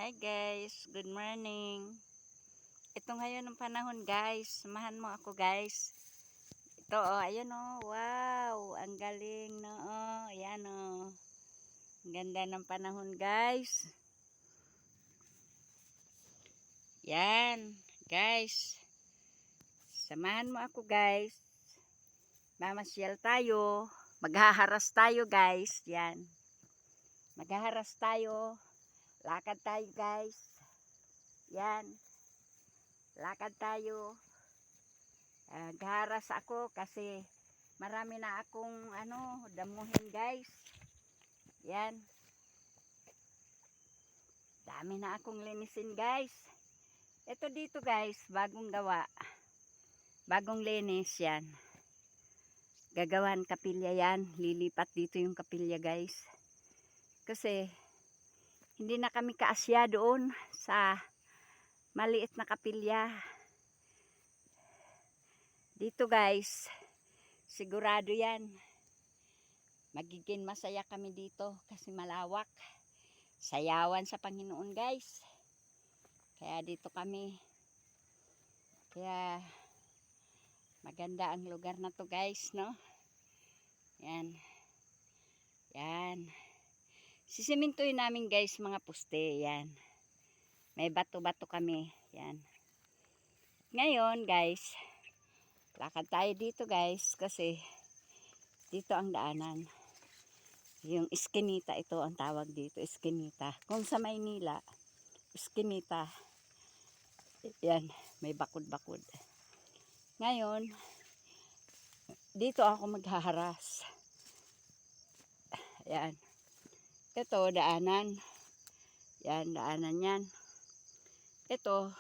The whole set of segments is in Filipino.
Hi guys, good morning. Ito ngayon ang panahon guys, samahan mo ako guys. Ito ayan wow, ang galing no, ayan ang ganda ng panahon guys. Yan, guys. Samahan mo ako guys. Mamasyal tayo, maghaharas tayo guys, yan. Maghaharas tayo, lakad tayo guys. Yan. Lakad tayo. Garas ako kasi marami na akong damuhin guys. Yan. Dami na akong linisin guys. Ito dito guys, bagong gawa. Bagong linis yan. Gagawan kapilya yan. Lilipat dito yung kapilya guys. Kasi hindi na kami kaasya doon sa maliit na kapilya. Dito guys, sigurado yan. Magiging masaya kami dito kasi malawak. Sayawan sa Panginoon guys. Kaya dito kami. Kaya maganda ang lugar na to guys, no? Yan. Yan. Sisimintuin namin guys mga poste. Yan. May bato-bato kami. Yan. Ngayon guys, lakad tayo dito guys kasi dito ang daanan. Yung eskinita ito ang tawag dito, eskinita. Kung sa Maynila, eskinita. Yan, may bakod-bakod. Ngayon, dito ako maghaharas. Yan. Ito, daanan. Yan, daanan yan. Ito,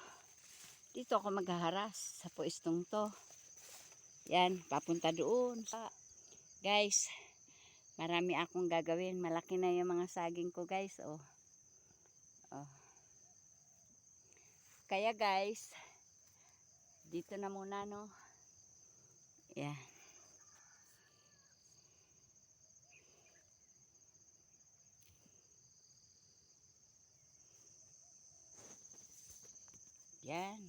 dito ako maghaharas sa puestong to. Yan, papunta doon. Guys, marami akong gagawin. Malaki na yung mga saging ko guys. Oh. Kaya guys, dito na muna no. Yan. Yan.